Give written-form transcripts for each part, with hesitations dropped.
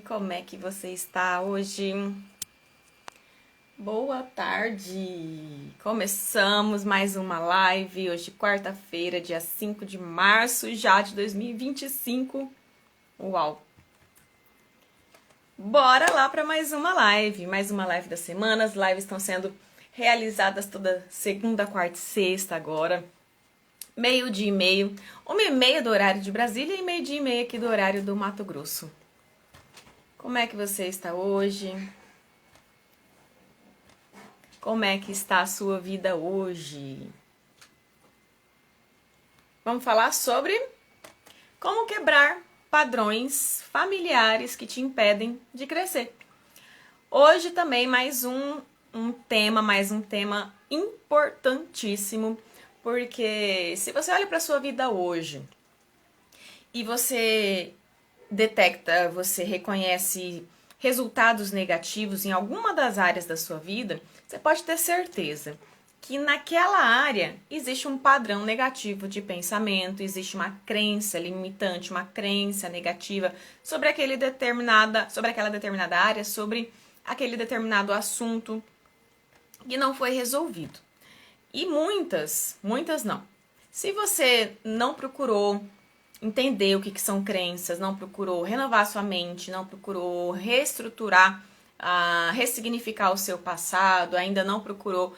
Como é que você está hoje? Boa tarde! Começamos mais uma live, hoje quarta-feira, dia 5 de março já de 2025. Uau! Bora lá para mais uma live da semana. As lives estão sendo realizadas toda segunda, quarta e sexta agora. Meio-dia e meio, 1h30 do horário de Brasília e meio-dia e meio aqui do horário do Mato Grosso. Como é que você está hoje? Como é que está a sua vida hoje? Vamos falar sobre como quebrar padrões familiares que te impedem de crescer. Hoje também mais um tema importantíssimo, porque se você olha para a sua vida hoje e você detecta, você reconhece resultados negativos em alguma das áreas da sua vida, você pode ter certeza que naquela área existe um padrão negativo de pensamento, existe uma crença limitante, uma crença negativa sobre aquela determinada área, sobre aquele determinado assunto que não foi resolvido. E muitas não. Se você não procurou entender o que são crenças, não procurou renovar sua mente, não procurou reestruturar, ressignificar o seu passado, ainda não procurou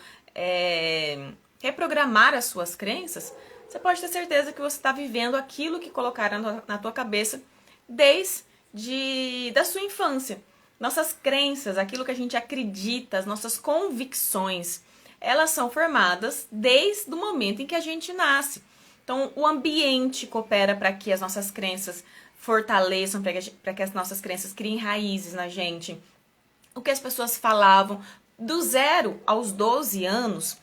reprogramar as suas crenças, você pode ter certeza que você está vivendo aquilo que colocaram na tua cabeça desde da sua infância. Nossas crenças, aquilo que a gente acredita, as nossas convicções, elas são formadas desde o momento em que a gente nasce. Então, o ambiente coopera para que as nossas crenças fortaleçam, para que as nossas crenças criem raízes na gente. O que as pessoas falavam do 0 aos 12 anos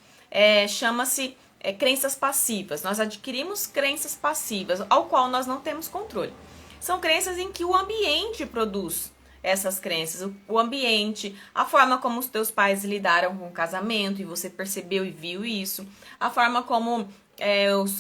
chama-se crenças passivas. Nós adquirimos crenças passivas, ao qual nós não temos controle. São crenças em que o ambiente produz essas crenças, o ambiente, a forma como os teus pais lidaram com o casamento e você percebeu e viu isso, a forma como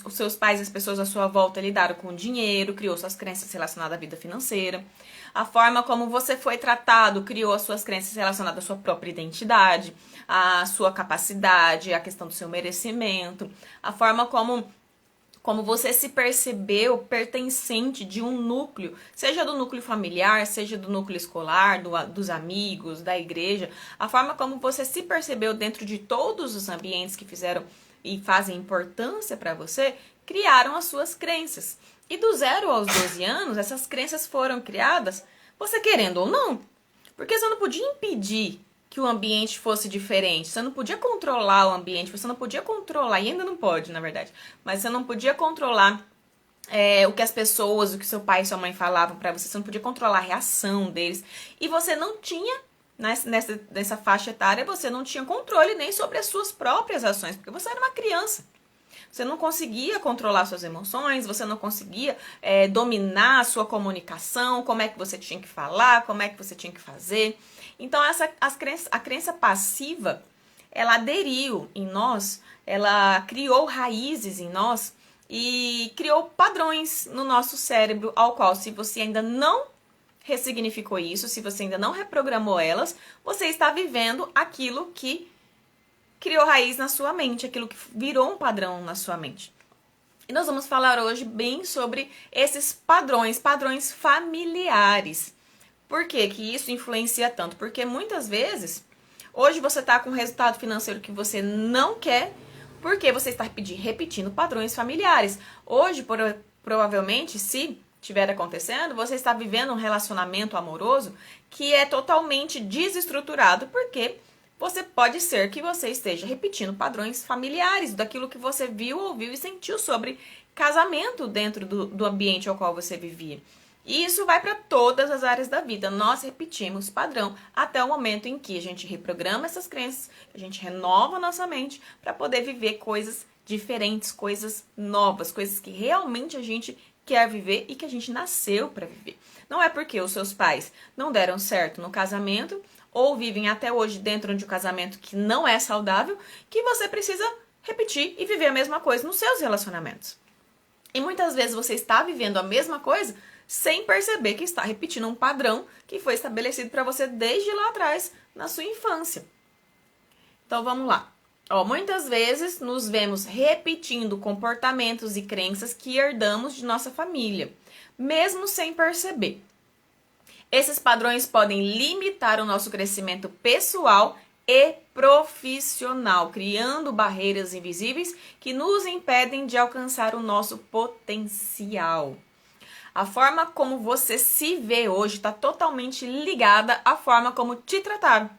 os seus pais e as pessoas à sua volta lidaram com o dinheiro, criou suas crenças relacionadas à vida financeira, a forma como você foi tratado criou as suas crenças relacionadas à sua própria identidade, à sua capacidade, à questão do seu merecimento, a forma como você se percebeu pertencente de um núcleo, seja do núcleo familiar, seja do núcleo escolar, dos amigos, da igreja, a forma como você se percebeu dentro de todos os ambientes que fizeram e fazem importância para você, criaram as suas crenças. E do 0 aos 12 anos, essas crenças foram criadas, você querendo ou não, porque você não podia impedir que o ambiente fosse diferente, você não podia controlar o ambiente, você não podia controlar, e ainda não pode, na verdade, mas você não podia controlar o que as pessoas, o que seu pai e sua mãe falavam pra você não podia controlar a reação deles, e você não tinha, nessa faixa etária, você não tinha controle nem sobre as suas próprias ações, porque você era uma criança. Você não conseguia controlar suas emoções, você não conseguia dominar a sua comunicação, como é que você tinha que falar, como é que você tinha que fazer. Então, a crença passiva, ela aderiu em nós, ela criou raízes em nós e criou padrões no nosso cérebro, ao qual, se você ainda não ressignificou isso, se você ainda não reprogramou elas, você está vivendo aquilo que criou raiz na sua mente, aquilo que virou um padrão na sua mente. E nós vamos falar hoje bem sobre esses padrões familiares. Por que isso influencia tanto? Porque muitas vezes, hoje você está com um resultado financeiro que você não quer, porque você está repetindo padrões familiares. Hoje, provavelmente, se estiver acontecendo, você está vivendo um relacionamento amoroso que é totalmente desestruturado, porque pode ser que você esteja repetindo padrões familiares daquilo que você viu, ouviu e sentiu sobre casamento dentro do ambiente ao qual você vivia. E isso vai para todas as áreas da vida. Nós repetimos padrão até o momento em que a gente reprograma essas crenças, a gente renova a nossa mente para poder viver coisas diferentes, coisas novas, coisas que realmente a gente quer viver e que a gente nasceu para viver. Não é porque os seus pais não deram certo no casamento ou vivem até hoje dentro de um casamento que não é saudável que você precisa repetir e viver a mesma coisa nos seus relacionamentos. E muitas vezes você está vivendo a mesma coisa sem perceber que está repetindo um padrão que foi estabelecido para você desde lá atrás, na sua infância. Então vamos lá. Muitas vezes nos vemos repetindo comportamentos e crenças que herdamos de nossa família, mesmo sem perceber. Esses padrões podem limitar o nosso crescimento pessoal e profissional, criando barreiras invisíveis que nos impedem de alcançar o nosso potencial. A forma como você se vê hoje está totalmente ligada à forma como te trataram.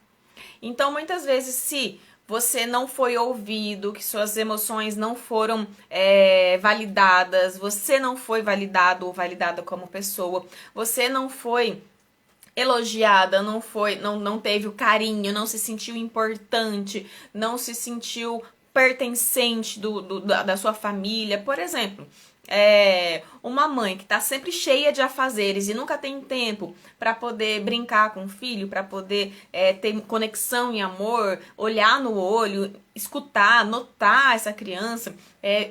Então, muitas vezes, se você não foi ouvido, que suas emoções não foram validadas, você não foi validado ou validada como pessoa, você não foi elogiada, não teve o carinho, não se sentiu importante, não se sentiu pertencente da sua família. Por exemplo, uma mãe que está sempre cheia de afazeres e nunca tem tempo para poder brincar com o filho, para poder ter conexão e amor, olhar no olho, escutar, notar essa criança,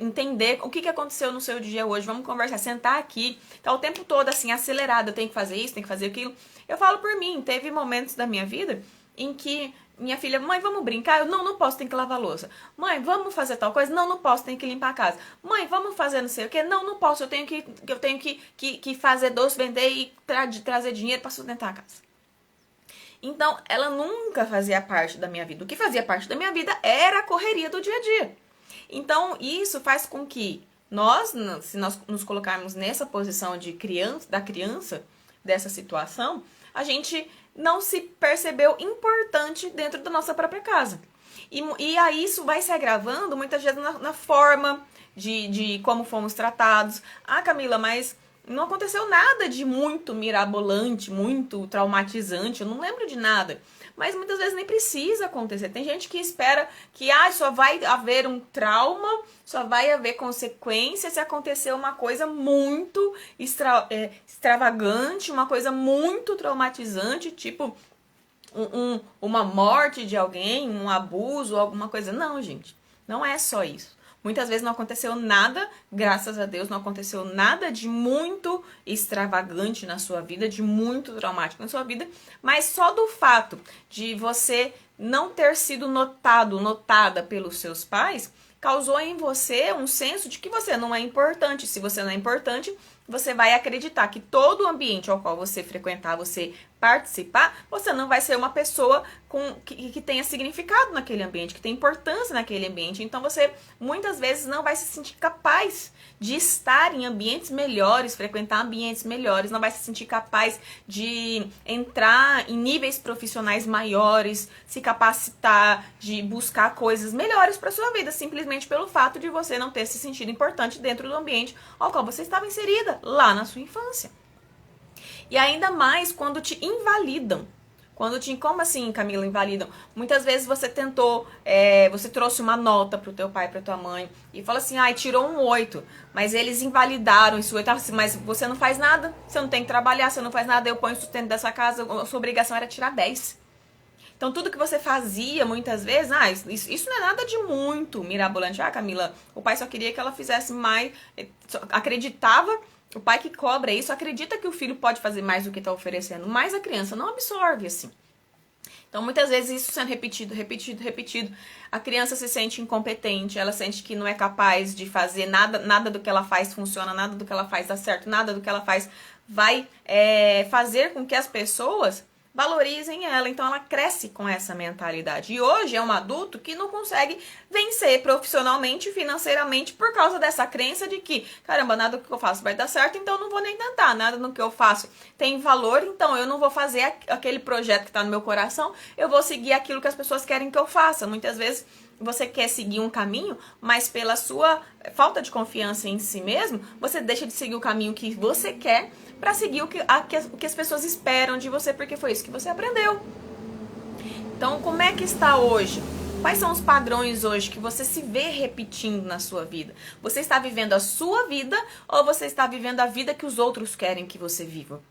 entender o que aconteceu no seu dia hoje, vamos conversar, sentar aqui, tá o tempo todo assim, acelerado, eu tenho que fazer isso, tenho que fazer aquilo. Eu falo por mim, teve momentos da minha vida em que minha filha, mãe, vamos brincar? Eu, não posso, tem que lavar a louça. Mãe, vamos fazer tal coisa? Não posso, tem que limpar a casa. Mãe, vamos fazer não sei o quê? Não posso, eu tenho que fazer doce, vender e trazer dinheiro para sustentar a casa. Então, ela nunca fazia parte da minha vida. O que fazia parte da minha vida era a correria do dia a dia. Então, isso faz com que se nós nos colocarmos nessa posição de criança, dessa situação, a gente não se percebeu importante dentro da nossa própria casa. E aí isso vai se agravando muitas vezes na forma de como fomos tratados. Camila, mas não aconteceu nada de muito mirabolante, muito traumatizante, eu não lembro de nada. Mas muitas vezes nem precisa acontecer. Tem gente que espera que só vai haver um trauma, só vai haver consequência se acontecer uma coisa muito extravagante, uma coisa muito traumatizante, tipo uma morte de alguém, um abuso, alguma coisa. Não, gente, não é só isso. Muitas vezes não aconteceu nada, graças a Deus, não aconteceu nada de muito extravagante na sua vida, de muito traumático na sua vida, mas só do fato de você não ter sido notada pelos seus pais, causou em você um senso de que você não é importante. Se você não é importante, você vai acreditar que todo o ambiente ao qual você frequentar, você participar, você não vai ser uma pessoa que tenha significado naquele ambiente, que tenha importância naquele ambiente. Então você muitas vezes não vai se sentir capaz de estar em ambientes melhores, frequentar ambientes melhores, não vai se sentir capaz de entrar em níveis profissionais maiores, se capacitar de buscar coisas melhores para sua vida, simplesmente pelo fato de você não ter se sentido importante dentro do ambiente ao qual você estava inserida lá na sua infância. E ainda mais quando te invalidam. Como assim, Camila, invalidam? Muitas vezes você tentou, você trouxe uma nota pro teu pai, pra tua mãe, e fala assim, tirou um 8, mas eles invalidaram esse 8, mas você não faz nada, você não tem que trabalhar, você não faz nada, eu ponho o sustento dessa casa, a sua obrigação era tirar 10. Então, tudo que você fazia, muitas vezes, isso não é nada de muito mirabolante. Camila, o pai só queria que ela fizesse mais, acreditava. O pai que cobra isso acredita que o filho pode fazer mais do que está oferecendo, mas a criança não absorve assim. Então, muitas vezes isso sendo repetido, a criança se sente incompetente, ela sente que não é capaz de fazer nada do que ela faz funciona, nada do que ela faz dá certo, nada do que ela faz vai fazer com que as pessoas valorizem ela. Então ela cresce com essa mentalidade. E hoje é um adulto que não consegue vencer profissionalmente, financeiramente, por causa dessa crença de que, caramba, nada do que eu faço vai dar certo, então eu não vou nem tentar. Nada do que eu faço tem valor, então eu não vou fazer aquele projeto que está no meu coração, eu vou seguir aquilo que as pessoas querem que eu faça. Muitas vezes você quer seguir um caminho, mas pela sua falta de confiança em si mesmo, você deixa de seguir o caminho que você quer para seguir o que as pessoas esperam de você, porque foi isso que você aprendeu. Então, como é que está hoje? Quais são os padrões hoje que você se vê repetindo na sua vida? Você está vivendo a sua vida ou você está vivendo a vida que os outros querem que você viva?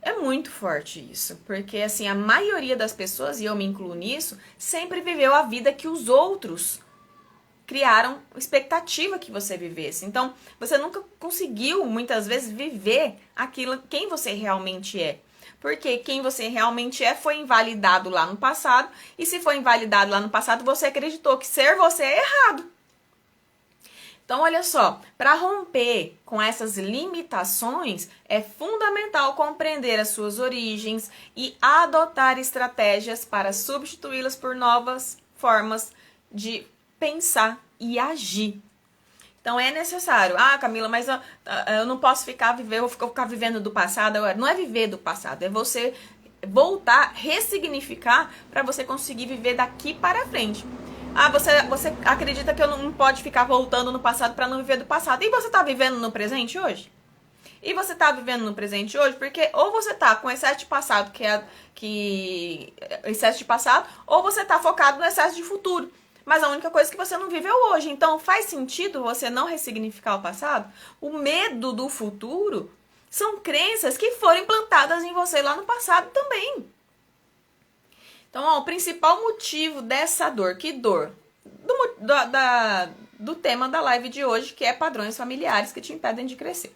É muito forte isso, porque assim, a maioria das pessoas, e eu me incluo nisso, sempre viveu a vida que os outros criaram expectativa que você vivesse. Então, você nunca conseguiu, muitas vezes, viver aquilo, quem você realmente é. Porque quem você realmente é foi invalidado lá no passado, e se foi invalidado lá no passado, você acreditou que ser você é errado. Então, olha só, para romper com essas limitações, é fundamental compreender as suas origens e adotar estratégias para substituí-las por novas formas de pensar e agir. Então, é necessário. Ah, Camila, mas eu não posso vou ficar vivendo do passado agora. Não é viver do passado, é você voltar, ressignificar para você conseguir viver daqui para frente. Ah, você acredita que eu não pode ficar voltando no passado para não viver do passado. E você está vivendo no presente hoje? E você está vivendo no presente hoje porque ou você está com excesso de passado, excesso de passado, ou você está focado no excesso de futuro. Mas a única coisa que você não vive é o hoje. Então, faz sentido você não ressignificar o passado? O medo do futuro são crenças que foram implantadas em você lá no passado também. Então, ó, o principal motivo dessa dor, que dor? Do tema da live de hoje, que é padrões familiares que te impedem de crescer.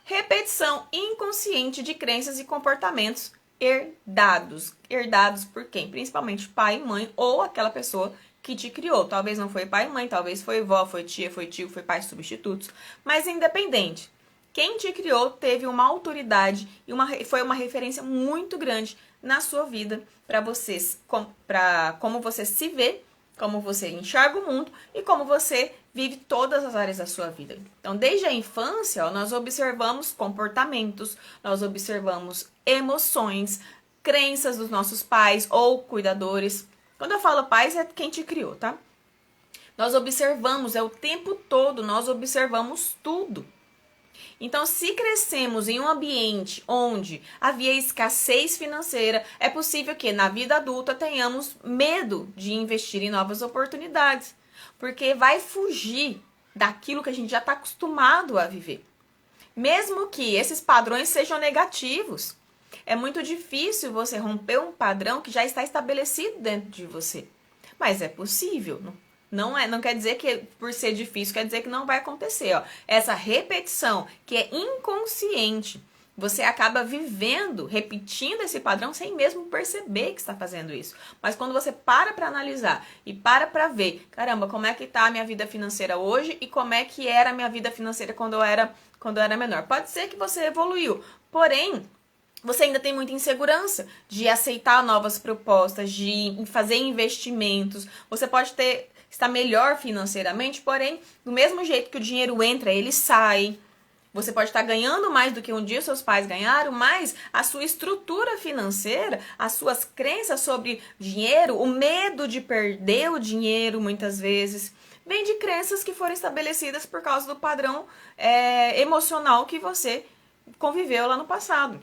Repetição inconsciente de crenças e comportamentos herdados. Herdados por quem? Principalmente pai e mãe ou aquela pessoa que te criou. Talvez não foi pai e mãe, talvez foi vó, foi tia, foi tio, foi pai substitutos. Mas independente, quem te criou teve uma autoridade e foi uma referência muito grande na sua vida para como você se vê, como você enxerga o mundo e como você vive todas as áreas da sua vida. Então, desde a infância, ó, nós observamos comportamentos, nós observamos emoções, crenças dos nossos pais ou cuidadores. Quando eu falo pais, é quem te criou, tá? Nós observamos, é o tempo todo, nós observamos tudo. Então, se crescemos em um ambiente onde havia escassez financeira, é possível que na vida adulta tenhamos medo de investir em novas oportunidades, porque vai fugir daquilo que a gente já está acostumado a viver. Mesmo que esses padrões sejam negativos, é muito difícil você romper um padrão que já está estabelecido dentro de você. Mas é possível, não quer dizer que por ser difícil, quer dizer que não vai acontecer. Ó. Essa repetição que é inconsciente, você acaba vivendo, repetindo esse padrão sem mesmo perceber que está fazendo isso. Mas quando você para analisar e para ver, caramba, como é que está a minha vida financeira hoje e como é que era a minha vida financeira quando eu era menor. Pode ser que você evoluiu, porém, você ainda tem muita insegurança de aceitar novas propostas, de fazer investimentos. Você pode estar melhor financeiramente, porém, do mesmo jeito que o dinheiro entra, ele sai. Você pode estar ganhando mais do que um dia seus pais ganharam, mas a sua estrutura financeira, as suas crenças sobre dinheiro, o medo de perder o dinheiro muitas vezes, vem de crenças que foram estabelecidas por causa do padrão emocional que você conviveu lá no passado.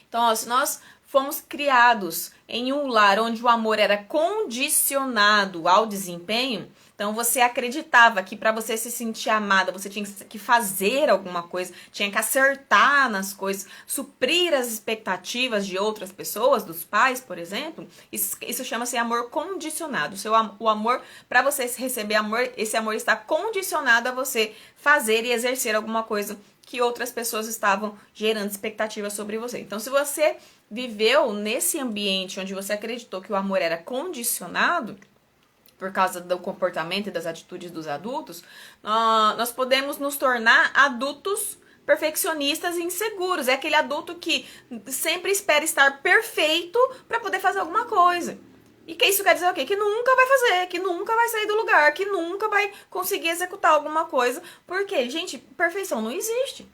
Então, ó, se nós fomos criados em um lar onde o amor era condicionado ao desempenho, então você acreditava que para você se sentir amada, você tinha que fazer alguma coisa, tinha que acertar nas coisas, suprir as expectativas de outras pessoas, dos pais, por exemplo. Isso chama-se amor condicionado. O amor, para você receber amor, esse amor está condicionado a você fazer e exercer alguma coisa que outras pessoas estavam gerando expectativas sobre você. Então, se você viveu nesse ambiente onde você acreditou que o amor era condicionado, por causa do comportamento e das atitudes dos adultos, nós podemos nos tornar adultos perfeccionistas e inseguros. É aquele adulto que sempre espera estar perfeito para poder fazer alguma coisa. E que isso quer dizer o quê? Que nunca vai fazer, que nunca vai sair do lugar, que nunca vai conseguir executar alguma coisa. Porque, gente, perfeição não existe.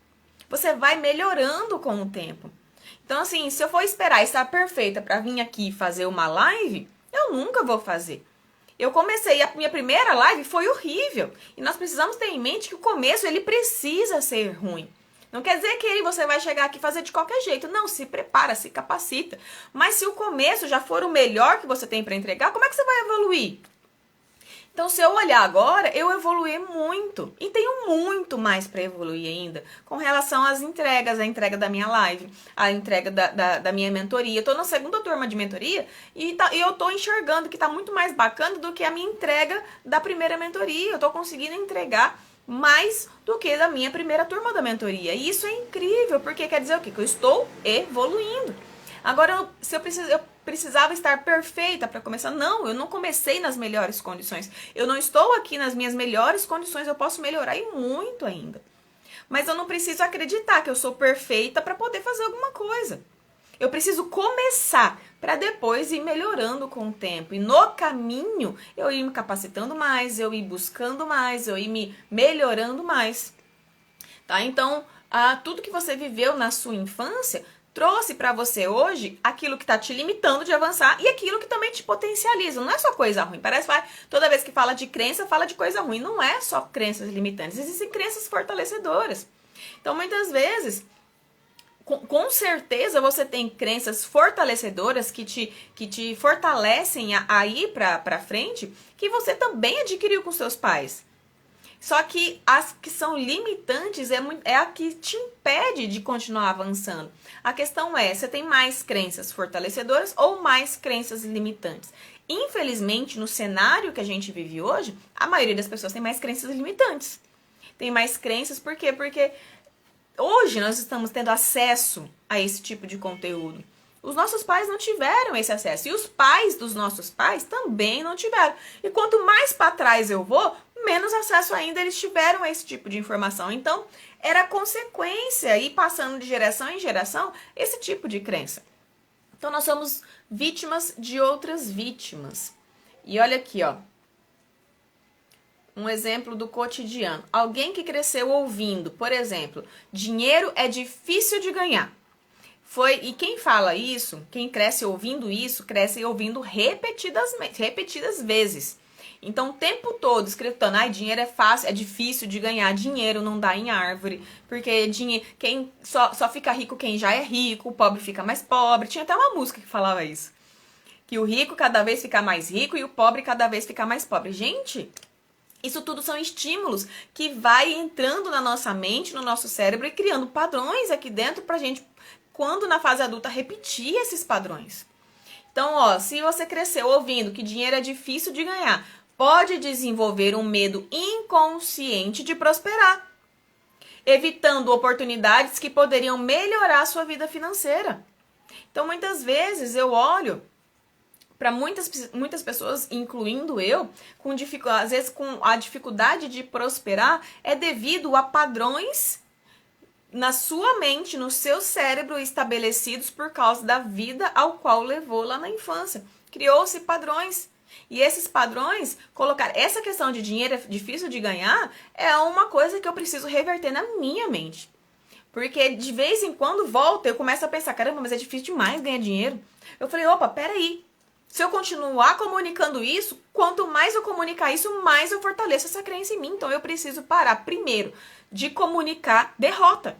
Você vai melhorando com o tempo. Então, assim, se eu for esperar estar perfeita para vir aqui fazer uma live, eu nunca vou fazer. Eu comecei, a minha primeira live foi horrível. E nós precisamos ter em mente que o começo, ele precisa ser ruim. Não quer dizer que você vai chegar aqui e fazer de qualquer jeito. Não, se prepara, se capacita. Mas se o começo já for o melhor que você tem para entregar, como é que você vai evoluir? Então, se eu olhar agora, eu evoluí muito. E tenho muito mais para evoluir ainda. Com relação às entregas, a entrega da minha live, a entrega da minha mentoria. Eu tô na segunda turma de mentoria e eu tô enxergando que tá muito mais bacana do que a minha entrega da primeira mentoria. Eu tô conseguindo entregar mais do que da minha primeira turma da mentoria. E isso é incrível, porque quer dizer o quê? Que eu estou evoluindo. Agora, se eu precisava estar perfeita para começar. Não, eu não comecei nas melhores condições. Eu não estou aqui nas minhas melhores condições, eu posso melhorar e muito ainda. Mas eu não preciso acreditar que eu sou perfeita para poder fazer alguma coisa. Eu preciso começar para depois ir melhorando com o tempo. E no caminho, eu ir me capacitando mais, eu ir buscando mais, eu ir me melhorando mais. Tá? Então, tudo que você viveu na sua infância trouxe para você hoje aquilo que está te limitando de avançar e aquilo que também te potencializa. Não é só coisa ruim. Parece que toda vez que fala de crença, fala de coisa ruim. Não é só crenças limitantes. Existem crenças fortalecedoras. Então, muitas vezes, com certeza, você tem crenças fortalecedoras que te fortalecem a ir para frente, que você também adquiriu com seus pais. Só que as que são limitantes é a que te impede de continuar avançando. A questão é, você tem mais crenças fortalecedoras ou mais crenças limitantes? Infelizmente, no cenário que a gente vive hoje, a maioria das pessoas tem mais crenças limitantes. Tem mais crenças, por quê? Porque hoje nós estamos tendo acesso a esse tipo de conteúdo. Os nossos pais não tiveram esse acesso. E os pais dos nossos pais também não tiveram. E quanto mais para trás eu vou, menos acesso ainda eles tiveram a esse tipo de informação. Então, era consequência ir passando de geração em geração esse tipo de crença. Então, nós somos vítimas de outras vítimas. E olha aqui, ó. Um exemplo do cotidiano. Alguém que cresceu ouvindo, por exemplo, dinheiro é difícil de ganhar. E quem fala isso, quem cresce ouvindo isso, cresce ouvindo repetidas vezes. Então, o tempo todo escritando, dinheiro é fácil, é difícil de ganhar, dinheiro não dá em árvore, porque quem só fica rico quem já é rico, o pobre fica mais pobre. Tinha até uma música que falava isso. Que o rico cada vez fica mais rico e o pobre cada vez fica mais pobre. Gente, isso tudo são estímulos que vai entrando na nossa mente, no nosso cérebro e criando padrões aqui dentro pra gente, quando na fase adulta, repetir esses padrões. Então, se você cresceu ouvindo que dinheiro é difícil de ganhar, pode desenvolver um medo inconsciente de prosperar, evitando oportunidades que poderiam melhorar a sua vida financeira. Então, muitas vezes eu olho para muitas pessoas, incluindo eu, às vezes com a dificuldade de prosperar é devido a padrões na sua mente, no seu cérebro, estabelecidos por causa da vida ao qual levou lá na infância. Criou-se padrões. E esses padrões, essa questão de dinheiro é difícil de ganhar, é uma coisa que eu preciso reverter na minha mente. Porque de vez em quando volta, eu começo a pensar, caramba, mas é difícil demais ganhar dinheiro. Eu falei, opa, peraí. Se eu continuar comunicando isso, quanto mais eu comunicar isso, mais eu fortaleço essa crença em mim. Então eu preciso parar, primeiro, de comunicar derrota.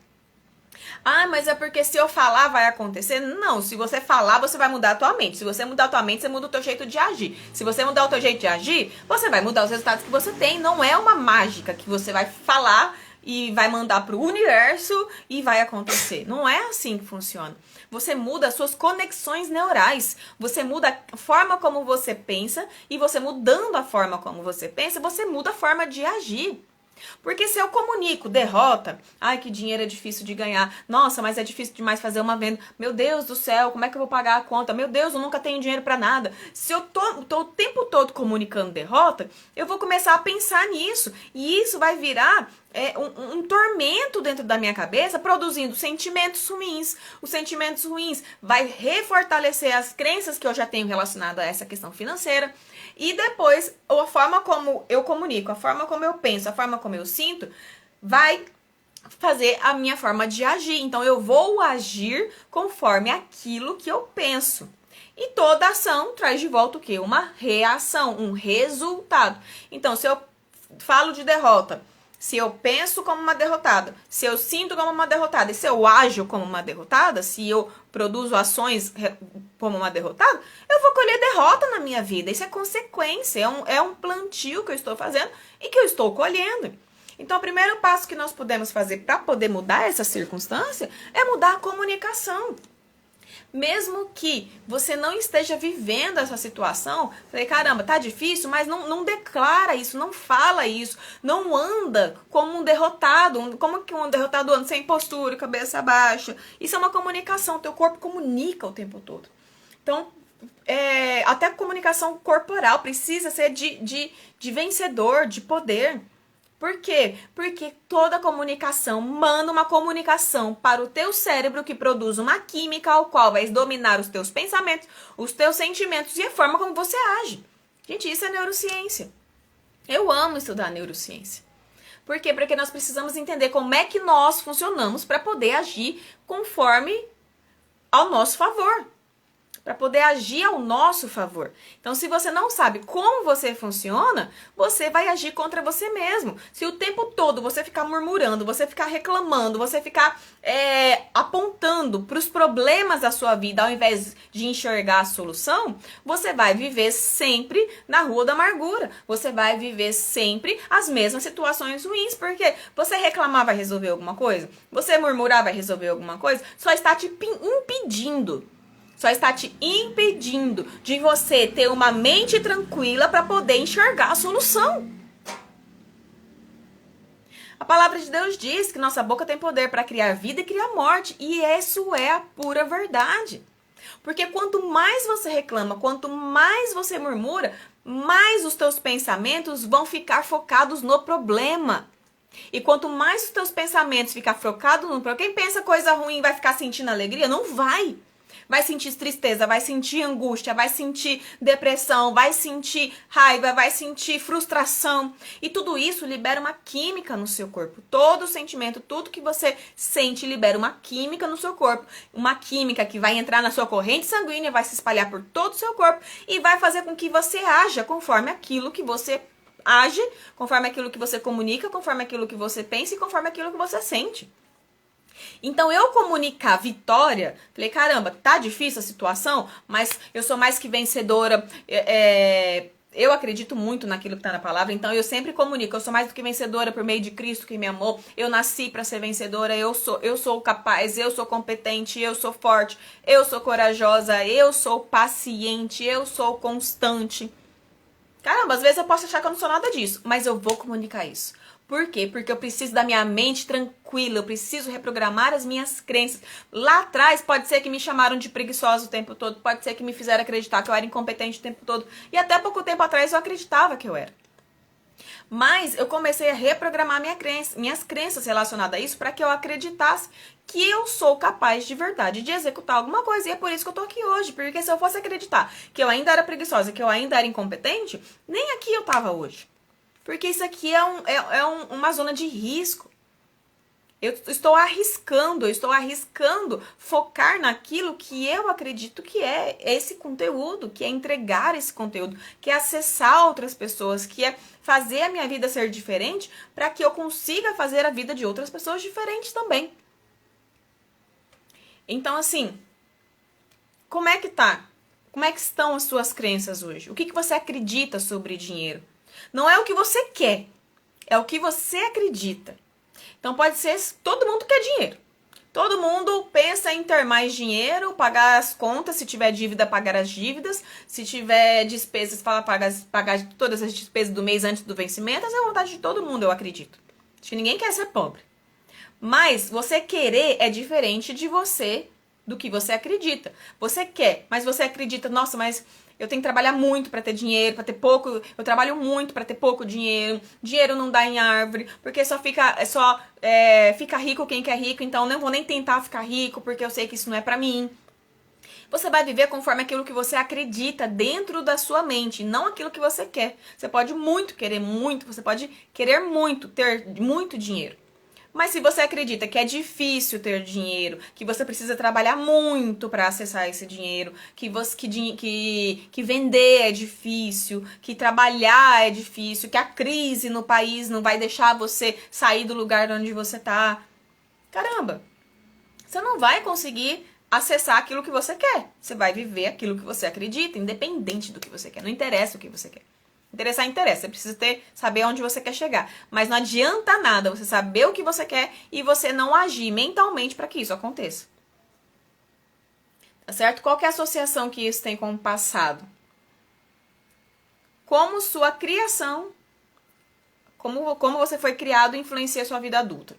Mas é porque se eu falar vai acontecer? Não, se você falar, você vai mudar a tua mente. Se você mudar a tua mente, você muda o teu jeito de agir. Se você mudar o teu jeito de agir, você vai mudar os resultados que você tem. Não é uma mágica que você vai falar e vai mandar pro universo e vai acontecer. Não é assim que funciona. Você muda as suas conexões neurais. Você muda a forma como você pensa e você mudando a forma como você pensa, você muda a forma de agir. Porque se eu comunico derrota, que dinheiro é difícil de ganhar, nossa, mas é difícil demais fazer uma venda, meu Deus do céu, como é que eu vou pagar a conta, meu Deus, eu nunca tenho dinheiro pra nada. Se eu tô o tempo todo comunicando derrota, eu vou começar a pensar nisso, e isso vai virar um tormento dentro da minha cabeça, produzindo sentimentos ruins. Os sentimentos ruins vai refortalecer as crenças que eu já tenho relacionado a essa questão financeira. E depois, a forma como eu comunico, a forma como eu penso, a forma como eu sinto, vai fazer a minha forma de agir. Então, eu vou agir conforme aquilo que eu penso. E toda ação traz de volta o quê? Uma reação, um resultado. Então, se eu falo de derrota, Se eu penso como uma derrotada, se eu sinto como uma derrotada, e se eu ajo como uma derrotada, se eu produzo ações como uma derrotada, eu vou colher derrota na minha vida. Isso é consequência, é um plantio que eu estou fazendo e que eu estou colhendo. Então, o primeiro passo que nós podemos fazer para poder mudar essa circunstância é mudar a comunicação. Mesmo que você não esteja vivendo essa situação, falei, caramba, tá difícil, mas não declara isso, não fala isso, não anda como um derrotado. Como que um derrotado anda? Sem postura, cabeça baixa. Isso é uma comunicação, teu corpo comunica o tempo todo. Então, até a comunicação corporal precisa ser de vencedor, de poder. Por quê? Porque toda comunicação manda uma comunicação para o teu cérebro que produz uma química ao qual vai dominar os teus pensamentos, os teus sentimentos e a forma como você age. Gente, isso é neurociência. Eu amo estudar neurociência. Por quê? Porque nós precisamos entender como é que nós funcionamos para poder agir conforme ao nosso favor. Para poder agir ao nosso favor. Então, se você não sabe como você funciona, você vai agir contra você mesmo. Se o tempo todo você ficar murmurando, você ficar reclamando, você ficar apontando para os problemas da sua vida ao invés de enxergar a solução, você vai viver sempre na rua da amargura. Você vai viver sempre as mesmas situações ruins. Porque você reclamar vai resolver alguma coisa? Você murmurar vai resolver alguma coisa? Só está te impedindo. Só está te impedindo de você ter uma mente tranquila para poder enxergar a solução. A palavra de Deus diz que nossa boca tem poder para criar vida e criar morte. E isso é a pura verdade. Porque quanto mais você reclama, quanto mais você murmura, mais os teus pensamentos vão ficar focados no problema. E quanto mais os teus pensamentos ficar focados no problema, quem pensa coisa ruim vai ficar sentindo alegria? Não vai. Vai sentir tristeza, vai sentir angústia, vai sentir depressão, vai sentir raiva, vai sentir frustração. E tudo isso libera uma química no seu corpo. Todo sentimento, tudo que você sente libera uma química no seu corpo. Uma química que vai entrar na sua corrente sanguínea, vai se espalhar por todo o seu corpo e vai fazer com que você haja conforme aquilo que você age, conforme aquilo que você comunica, conforme aquilo que você pensa e conforme aquilo que você sente. Então, eu comunicar vitória, falei, caramba, tá difícil a situação, mas eu sou mais que vencedora, eu acredito muito naquilo que tá na palavra, então eu sempre comunico, eu sou mais do que vencedora por meio de Cristo que me amou, eu nasci para ser vencedora, eu sou capaz, eu sou competente, eu sou forte, eu sou corajosa, eu sou paciente, eu sou constante. Caramba, às vezes eu posso achar que eu não sou nada disso, mas eu vou comunicar isso. Por quê? Porque eu preciso da minha mente tranquila, eu preciso reprogramar as minhas crenças. Lá atrás pode ser que me chamaram de preguiçosa o tempo todo, pode ser que me fizeram acreditar que eu era incompetente o tempo todo. E até pouco tempo atrás eu acreditava que eu era. Mas eu comecei a reprogramar minhas crenças relacionadas a isso para que eu acreditasse que eu sou capaz de verdade de executar alguma coisa. E é por isso que eu tô aqui hoje. Porque se eu fosse acreditar que eu ainda era preguiçosa, que eu ainda era incompetente, nem aqui eu tava hoje. Porque isso aqui é uma zona de risco. Eu estou arriscando focar naquilo que eu acredito que é esse conteúdo, que é entregar esse conteúdo, que é acessar outras pessoas, que é fazer a minha vida ser diferente para que eu consiga fazer a vida de outras pessoas diferentes também. Então, assim, como é que tá? Como é que estão as suas crenças hoje? O que você acredita sobre dinheiro? Não é o que você quer, é o que você acredita. Então pode ser, todo mundo quer dinheiro. Todo mundo pensa em ter mais dinheiro, pagar as contas, se tiver dívida, pagar as dívidas. Se tiver despesas, fala pagar todas as despesas do mês antes do vencimento. Essa é a vontade de todo mundo, eu acredito. Acho que ninguém quer ser pobre. Mas você querer é diferente do que você acredita. Você quer, mas você acredita, nossa, mas eu tenho que trabalhar muito para ter dinheiro, para ter pouco. Eu trabalho muito para ter pouco dinheiro. Dinheiro não dá em árvore, porque fica rico quem quer rico. Então não vou nem tentar ficar rico, porque eu sei que isso não é para mim. Você vai viver conforme aquilo que você acredita dentro da sua mente, não aquilo que você quer. Você pode muito querer muito, você pode querer muito, ter muito dinheiro. Mas se você acredita que é difícil ter dinheiro, que você precisa trabalhar muito para acessar esse dinheiro, que vender é difícil, que trabalhar é difícil, que a crise no país não vai deixar você sair do lugar onde você tá, caramba, você não vai conseguir acessar aquilo que você quer. Você vai viver aquilo que você acredita, independente do que você quer. Não interessa o que você quer. Interessar interessa, você precisa saber onde você quer chegar. Mas não adianta nada você saber o que você quer e você não agir mentalmente para que isso aconteça. Tá certo? Qual que é a associação que isso tem com o passado? Como sua criação, como você foi criado influencia a sua vida adulta.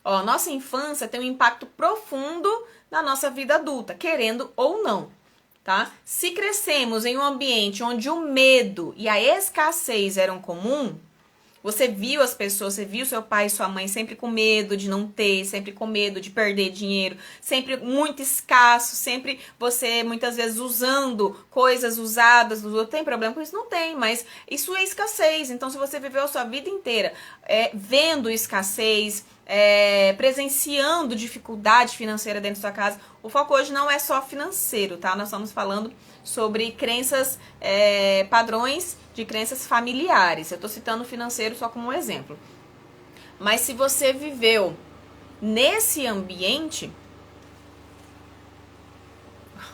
Ó, nossa infância tem um impacto profundo na nossa vida adulta, querendo ou não. Tá? Se crescemos em um ambiente onde o medo e a escassez eram comum, você viu as pessoas, você viu seu pai e sua mãe sempre com medo de não ter, sempre com medo de perder dinheiro, sempre muito escasso, sempre você muitas vezes usando coisas usadas, não tem problema com isso? Não tem, mas isso é escassez. Então, se você viveu a sua vida inteira vendo escassez, presenciando dificuldade financeira dentro da sua casa, o foco hoje não é só financeiro, tá? Nós estamos falando sobre crenças, padrões de crenças familiares. Eu tô citando o financeiro só como um exemplo. Mas se você viveu nesse ambiente...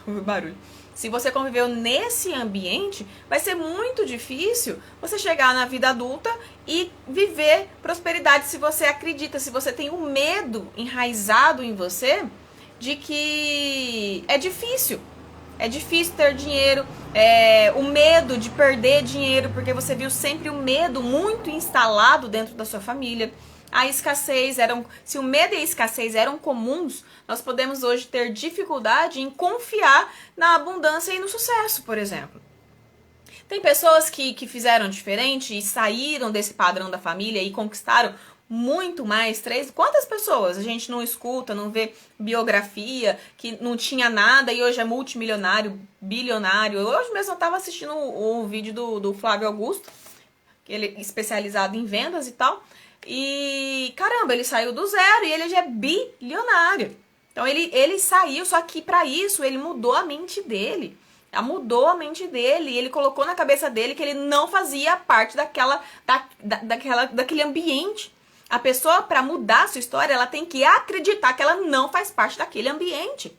o barulho. Se você conviveu nesse ambiente, vai ser muito difícil você chegar na vida adulta e viver prosperidade se você acredita, se você tem um medo enraizado em você de que é difícil. É difícil ter dinheiro, o medo de perder dinheiro, porque você viu sempre o medo muito instalado dentro da sua família. A escassez, se o medo e a escassez eram comuns, nós podemos hoje ter dificuldade em confiar na abundância e no sucesso, por exemplo. Tem pessoas que fizeram diferente e saíram desse padrão da família e conquistaram muito mais. Quantas pessoas a gente não escuta, não vê biografia, que não tinha nada e hoje é multimilionário, bilionário. Hoje mesmo eu estava assistindo o vídeo do Flávio Augusto, que ele é especializado em vendas e tal. E caramba, ele saiu do zero e ele já é bilionário. Então ele saiu, só que para isso ele mudou a mente dele. Mudou a mente dele e ele colocou na cabeça dele que ele não fazia parte daquele ambiente. A pessoa, para mudar a sua história, ela tem que acreditar que ela não faz parte daquele ambiente.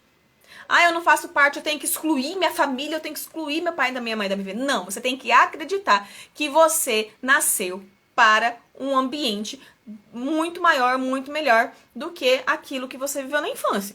Eu não faço parte, eu tenho que excluir minha família, eu tenho que excluir meu pai da minha mãe da minha vida. Não, você tem que acreditar que você nasceu para um ambiente muito maior, muito melhor do que aquilo que você viveu na infância.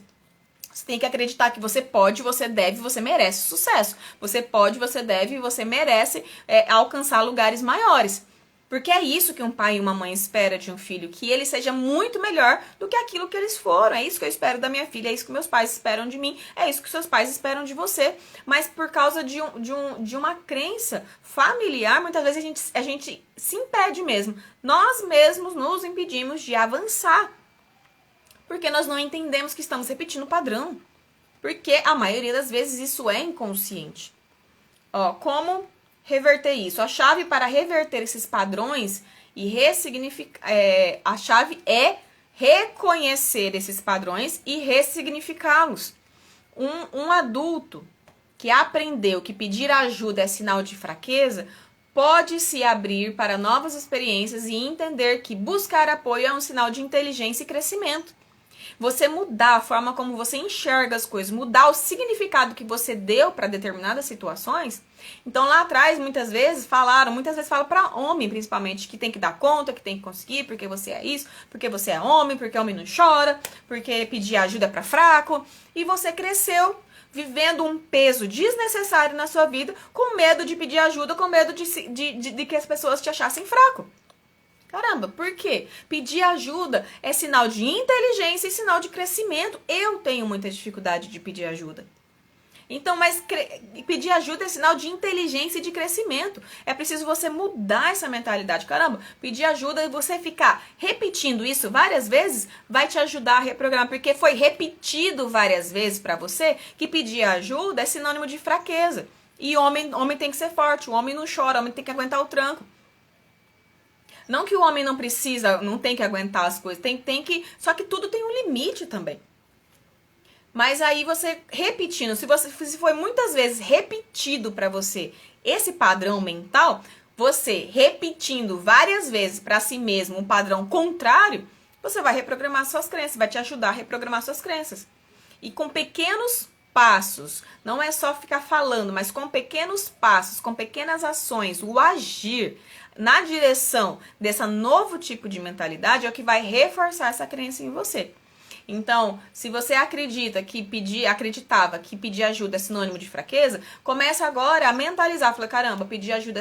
Você tem que acreditar que você pode, você deve, você merece sucesso. Você pode, você deve, você merece alcançar lugares maiores. Porque é isso que um pai e uma mãe espera de um filho, que ele seja muito melhor do que aquilo que eles foram. É isso que eu espero da minha filha, é isso que meus pais esperam de mim, é isso que seus pais esperam de você. Mas por causa de uma crença familiar, muitas vezes a gente se impede mesmo. Nós mesmos nos impedimos de avançar. Porque nós não entendemos que estamos repetindo o padrão. Porque a maioria das vezes isso é inconsciente. Como reverter isso? A chave para reverter esses padrões e ressignificar... a chave é reconhecer esses padrões e ressignificá-los. Um adulto que aprendeu que pedir ajuda é sinal de fraqueza pode se abrir para novas experiências e entender que buscar apoio é um sinal de inteligência e crescimento. Você mudar a forma como você enxerga as coisas, mudar o significado que você deu para determinadas situações. Então lá atrás, muitas vezes falam para homem principalmente, que tem que dar conta, que tem que conseguir, porque você é isso, porque você é homem, porque homem não chora, porque pedir ajuda é para fraco. E você cresceu vivendo um peso desnecessário na sua vida, com medo de pedir ajuda, com medo de que as pessoas te achassem fraco. Caramba, por quê? Pedir ajuda é sinal de inteligência e sinal de crescimento. Eu tenho muita dificuldade de pedir ajuda. Então, mas pedir ajuda é sinal de inteligência e de crescimento. É preciso você mudar essa mentalidade. Caramba, pedir ajuda e você ficar repetindo isso várias vezes vai te ajudar a reprogramar. Porque foi repetido várias vezes para você que pedir ajuda é sinônimo de fraqueza. E homem tem que ser forte, o homem não chora, o homem tem que aguentar o tranco. Não que o homem não precisa, não tem que aguentar as coisas, tem que, só que tudo tem um limite também. Mas aí você repetindo, se foi muitas vezes repetido para você esse padrão mental, você repetindo várias vezes para si mesmo um padrão contrário, você vai reprogramar suas crenças, vai te ajudar a reprogramar suas crenças. E com pequenos passos, não é só ficar falando, mas com pequenos passos, com pequenas ações, o agir na direção desse novo tipo de mentalidade é o que vai reforçar essa crença em você. Então, se você acreditava que pedir ajuda é sinônimo de fraqueza, começa agora a mentalizar. Fala, caramba, pedir ajuda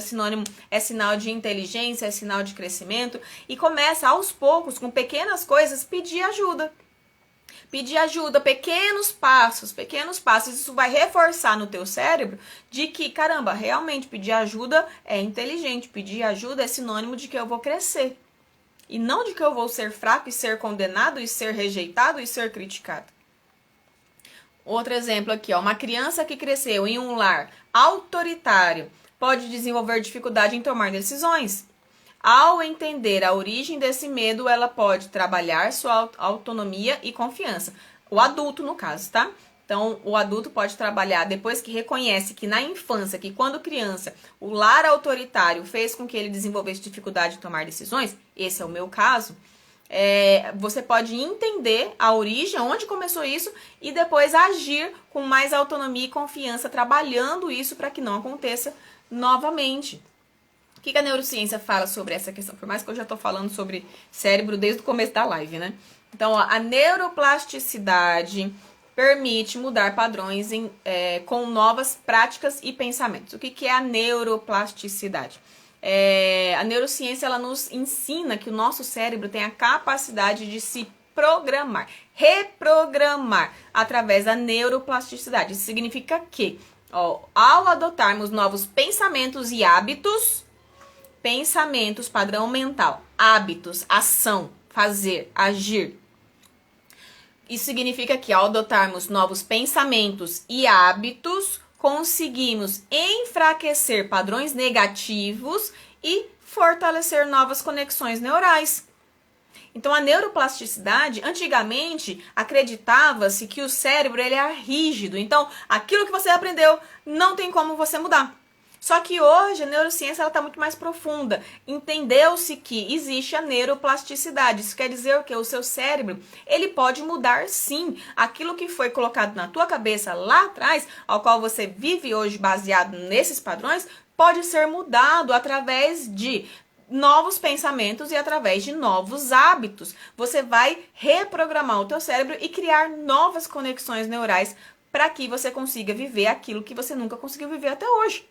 é sinal de inteligência, é sinal de crescimento. E começa aos poucos, com pequenas coisas, pedir ajuda. Pedir ajuda, pequenos passos. Isso vai reforçar no teu cérebro de que, caramba, realmente pedir ajuda é inteligente. Pedir ajuda é sinônimo de que eu vou crescer. E não de que eu vou ser fraco e ser condenado e ser rejeitado e ser criticado. Outro exemplo aqui, ó, uma criança que cresceu em um lar autoritário pode desenvolver dificuldade em tomar decisões. Ao entender a origem desse medo, ela pode trabalhar sua autonomia e confiança. O adulto, no caso, tá? Então, o adulto pode trabalhar depois que reconhece que na infância, que quando criança, o lar autoritário fez com que ele desenvolvesse dificuldade em tomar decisões, esse é o meu caso, você pode entender a origem, onde começou isso, e depois agir com mais autonomia e confiança, trabalhando isso para que não aconteça novamente. O que a neurociência fala sobre essa questão? Por mais que eu já estou falando sobre cérebro desde o começo da live, né? Então, ó, a neuroplasticidade permite mudar padrões com novas práticas e pensamentos. O que é a neuroplasticidade? A neurociência ela nos ensina que o nosso cérebro tem a capacidade de se programar, reprogramar através da neuroplasticidade. Isso significa que, ao adotarmos novos pensamentos e hábitos, padrão mental, hábitos, ação, fazer, agir, isso significa que ao adotarmos novos pensamentos e hábitos, conseguimos enfraquecer padrões negativos e fortalecer novas conexões neurais. Então, a neuroplasticidade, antigamente, acreditava-se que o cérebro ele é rígido. Então, aquilo que você aprendeu não tem como você mudar. Só que hoje a neurociência está muito mais profunda. Entendeu-se que existe a neuroplasticidade. Isso quer dizer que o seu cérebro ele pode mudar sim. Aquilo que foi colocado na tua cabeça lá atrás, ao qual você vive hoje baseado nesses padrões, pode ser mudado através de novos pensamentos e através de novos hábitos. Você vai reprogramar o teu cérebro e criar novas conexões neurais para que você consiga viver aquilo que você nunca conseguiu viver até hoje.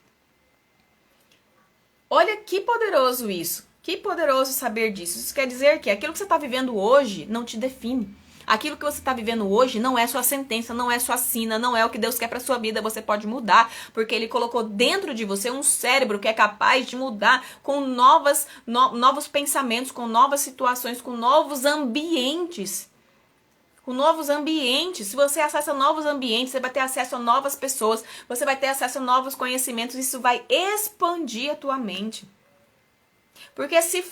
Olha que poderoso isso, que poderoso saber disso. Isso quer dizer que aquilo que você está vivendo hoje não te define. Aquilo que você está vivendo hoje não é sua sentença, não é sua sina, não é o que Deus quer para sua vida. Você pode mudar, porque Ele colocou dentro de você um cérebro que é capaz de mudar com novos pensamentos, com novas situações, com novos ambientes. Se você acessa novos ambientes, você vai ter acesso a novas pessoas, você vai ter acesso a novos conhecimentos, isso vai expandir a tua mente. Porque se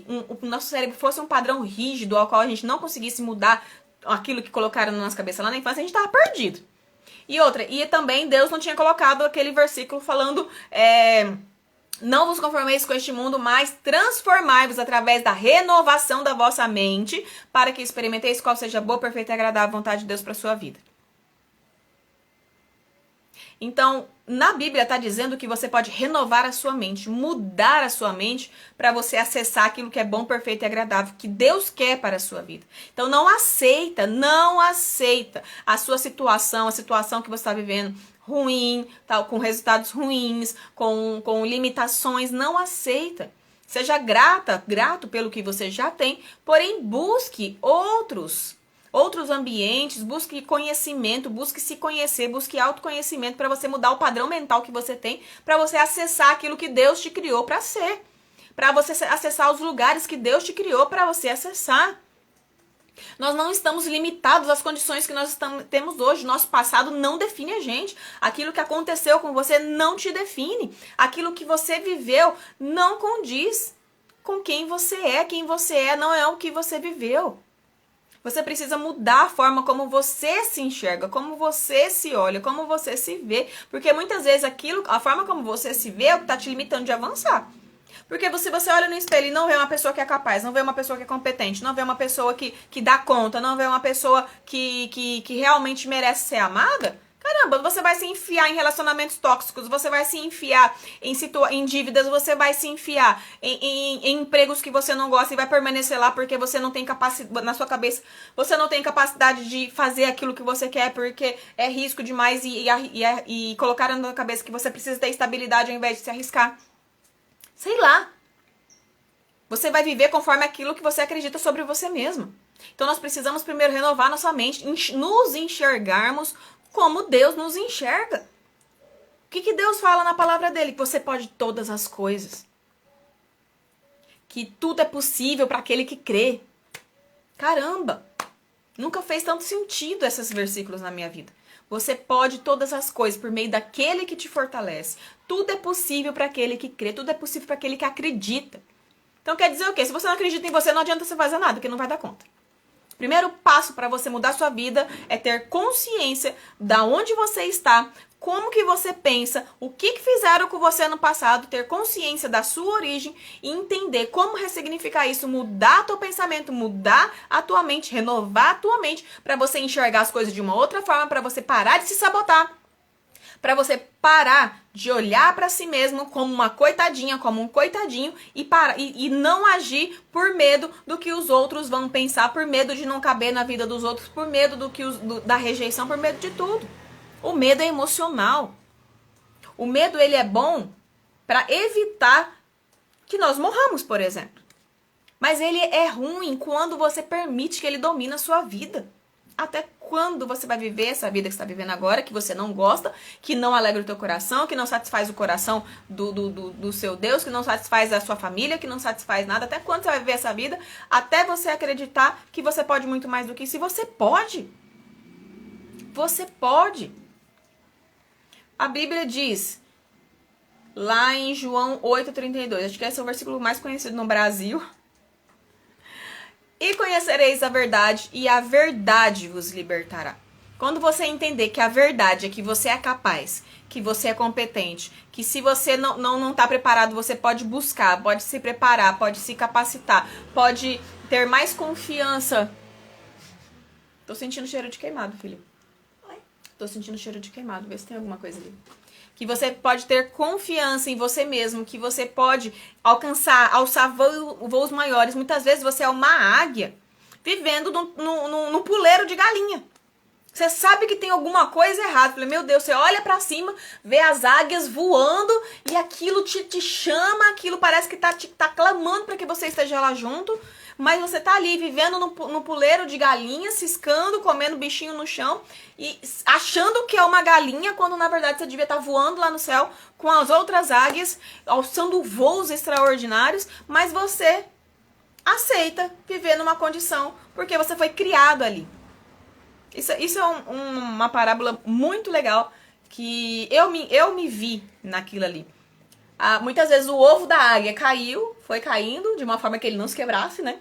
o nosso cérebro fosse um padrão rígido, ao qual a gente não conseguisse mudar aquilo que colocaram na nossa cabeça lá na infância, a gente estava perdido. E também Deus não tinha colocado aquele versículo falando... Não vos conformeis com este mundo, mas transformai-vos através da renovação da vossa mente, para que experimenteis qual seja a boa, perfeita e agradável vontade de Deus para a sua vida. Então, na Bíblia está dizendo que você pode renovar a sua mente, mudar a sua mente para você acessar aquilo que é bom, perfeito e agradável, que Deus quer para a sua vida. Então, não aceita a sua situação, a situação que você está vivendo ruim, tal, com resultados ruins, com limitações, não aceita. Seja grato pelo que você já tem, porém busque outros ambientes, busque conhecimento, busque se conhecer, busque autoconhecimento para você mudar o padrão mental que você tem, para você acessar aquilo que Deus te criou para ser, para você acessar os lugares que Deus te criou para você acessar. Nós não estamos limitados às condições que nós temos hoje. Nosso passado não define a gente. Aquilo que aconteceu com você não te define. Aquilo que você viveu não condiz com quem você é. Quem você é não é o que você viveu. Você precisa mudar a forma como você se enxerga, como você se olha, como você se vê. Porque muitas vezes a forma como você se vê é o que está te limitando de avançar. Porque se você olha no espelho e não vê uma pessoa que é capaz, não vê uma pessoa que é competente, não vê uma pessoa que dá conta, não vê uma pessoa que realmente merece ser amada, caramba, você vai se enfiar em relacionamentos tóxicos, você vai se enfiar em dívidas, você vai se enfiar em empregos que você não gosta e vai permanecer lá porque você não tem capacidade, na sua cabeça, você não tem capacidade de fazer aquilo que você quer porque é risco demais e colocaram na cabeça que você precisa ter estabilidade ao invés de se arriscar. Sei lá. Você vai viver conforme aquilo que você acredita sobre você mesmo. Então nós precisamos primeiro renovar nossa mente, nos enxergarmos como Deus nos enxerga. O que Deus fala na palavra dele? Que você pode todas as coisas. Que tudo é possível para aquele que crê. Caramba! Nunca fez tanto sentido esses versículos na minha vida. Você pode todas as coisas por meio daquele que te fortalece. Tudo é possível para aquele que crê, tudo é possível para aquele que acredita. Então quer dizer o quê? Se você não acredita em você, não adianta você fazer nada, porque não vai dar conta. Primeiro passo para você mudar sua vida é ter consciência da onde você está, como que você pensa, o que fizeram com você no passado, ter consciência da sua origem e entender como ressignificar isso, mudar teu pensamento, mudar a tua mente, renovar a tua mente para você enxergar as coisas de uma outra forma, para você parar de se sabotar, para você parar de olhar para si mesmo como uma coitadinha, como um coitadinho e não agir por medo do que os outros vão pensar, por medo de não caber na vida dos outros, por medo da rejeição, por medo de tudo. O medo é emocional. O medo, ele é bom para evitar que nós morramos, por exemplo. Mas ele é ruim quando você permite que ele domine a sua vida. Até quando você vai viver essa vida que você está vivendo agora, que você não gosta, que não alegra o teu coração, que não satisfaz o coração do seu Deus, que não satisfaz a sua família, que não satisfaz nada. Até quando você vai viver essa vida? Até você acreditar que você pode muito mais do que isso. E você pode. Você pode. A Bíblia diz, lá em João 8,32, acho que esse é o versículo mais conhecido no Brasil. E conhecereis a verdade, e a verdade vos libertará. Quando você entender que a verdade é que você é capaz, que você é competente, que se você não está preparado, você pode buscar, pode se preparar, pode se capacitar, pode ter mais confiança. Tô sentindo cheiro de queimado, filho. Tô sentindo cheiro de queimado, vê se tem alguma coisa ali. Que você pode ter confiança em você mesmo, que você pode alçar voos maiores. Muitas vezes você é uma águia vivendo num puleiro de galinha. Você sabe que tem alguma coisa errada. Falei, meu Deus, você olha pra cima, vê as águias voando e aquilo te chama, aquilo parece que tá clamando para que você esteja lá junto. Mas você tá ali vivendo no puleiro de galinha, ciscando, comendo bichinho no chão e achando que é uma galinha, quando na verdade você devia estar voando lá no céu com as outras águias, alçando voos extraordinários, mas você aceita viver numa condição porque você foi criado ali. Isso é uma parábola muito legal que eu me vi naquilo ali. Muitas vezes o ovo da águia foi caindo de uma forma que ele não se quebrasse, né?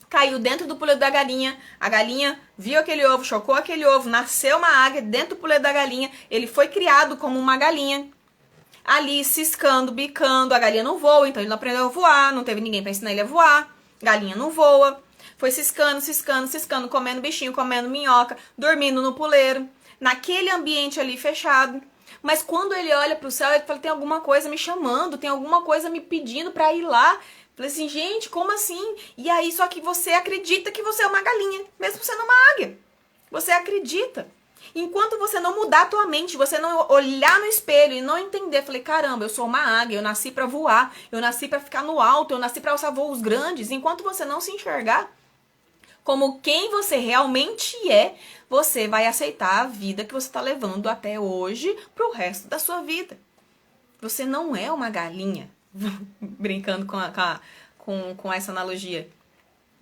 Caiu dentro do puleiro da galinha, a galinha viu aquele ovo, chocou aquele ovo, nasceu uma águia dentro do puleiro da galinha, ele foi criado como uma galinha, ali ciscando, bicando, a galinha não voa, então ele não aprendeu a voar, não teve ninguém para ensinar ele a voar, galinha não voa, foi ciscando, comendo bichinho, comendo minhoca, dormindo no puleiro, naquele ambiente ali fechado. Mas quando ele olha pro céu, ele fala, tem alguma coisa me chamando, tem alguma coisa me pedindo pra ir lá. Falei assim, gente, como assim? E aí, só que você acredita que você é uma galinha, mesmo sendo uma águia. Você acredita. Enquanto você não mudar a tua mente, você não olhar no espelho e não entender, falei, caramba, eu sou uma águia, eu nasci pra voar, eu nasci pra ficar no alto, eu nasci pra alçar voos grandes. Enquanto você não se enxergar como quem você realmente é, você vai aceitar a vida que você está levando até hoje pro resto da sua vida. Você não é uma galinha, brincando com essa analogia.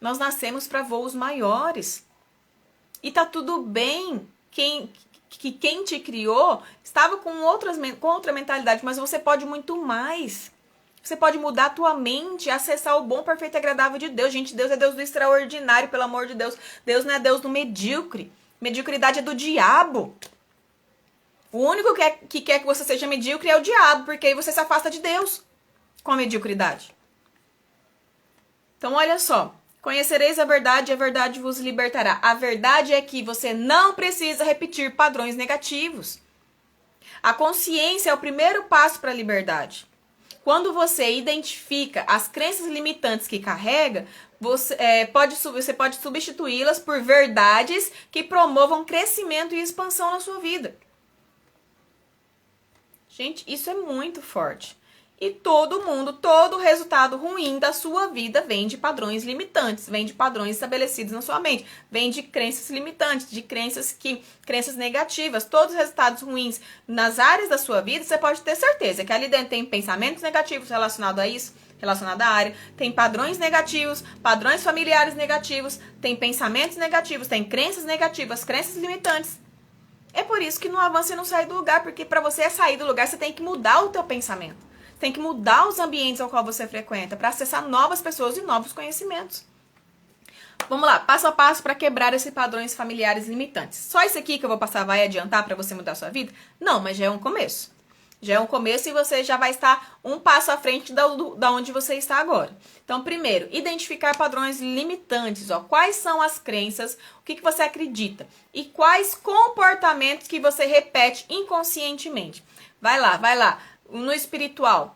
Nós nascemos para voos maiores. E tá tudo bem. Quem te criou estava com outra mentalidade, mas você pode muito mais. Você pode mudar a tua mente, acessar o bom, perfeito e agradável de Deus. Gente, Deus é Deus do extraordinário, pelo amor de Deus. Deus não é Deus do medíocre. Mediocridade é do diabo. O único que quer que você seja medíocre é o diabo, porque aí você se afasta de Deus com a mediocridade. Então, olha só. Conhecereis a verdade e a verdade vos libertará. A verdade é que você não precisa repetir padrões negativos. A consciência é o primeiro passo para a liberdade. Quando você identifica as crenças limitantes que carrega, você pode substituí-las por verdades que promovam crescimento e expansão na sua vida. Gente, isso é muito forte. E todo resultado ruim da sua vida vem de padrões limitantes, vem de padrões estabelecidos na sua mente, vem de crenças limitantes, de crenças negativas. Todos os resultados ruins nas áreas da sua vida, você pode ter certeza que ali dentro tem pensamentos negativos relacionados a isso, relacionado à área, tem padrões negativos, padrões familiares negativos, tem pensamentos negativos, tem crenças negativas, crenças limitantes. É por isso que não avança e não sai do lugar, porque para você sair do lugar, você tem que mudar o teu pensamento. Tem que mudar os ambientes ao qual você frequenta para acessar novas pessoas e novos conhecimentos. Vamos lá, passo a passo para quebrar esses padrões familiares limitantes. Só isso aqui que eu vou passar vai adiantar para você mudar a sua vida? Não, mas já é um começo. Já é um começo e você já vai estar um passo à frente da onde você está agora. Então, primeiro, identificar padrões limitantes. Quais são as crenças, o que você acredita e quais comportamentos que você repete inconscientemente. Vai lá. No espiritual,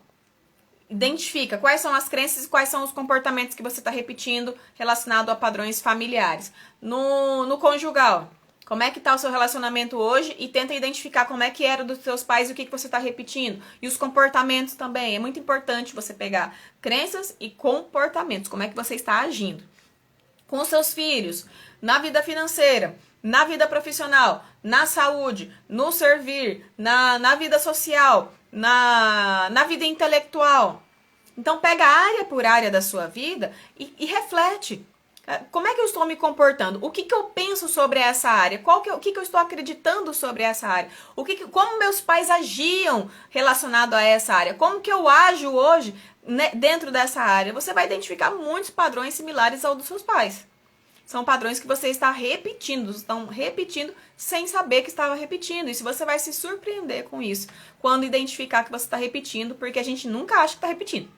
identifica quais são as crenças e quais são os comportamentos que você está repetindo relacionado a padrões familiares. No conjugal, como é que está o seu relacionamento hoje e tenta identificar como é que era dos seus pais e o que você está repetindo. E os comportamentos também. É muito importante você pegar crenças e comportamentos, como é que você está agindo. Com os seus filhos, na vida financeira, na vida profissional, na saúde, no servir, na vida social, na vida intelectual. Então pega área por área da sua vida e reflete. Como é que eu estou me comportando? O que eu penso sobre essa área? O que eu estou acreditando sobre essa área? Como meus pais agiam relacionado a essa área? Como que eu ajo hoje, né, dentro dessa área? Você vai identificar muitos padrões similares ao dos seus pais. São padrões que você está repetindo sem saber que estava repetindo. E se você vai se surpreender com isso, quando identificar que você está repetindo, porque a gente nunca acha que está repetindo.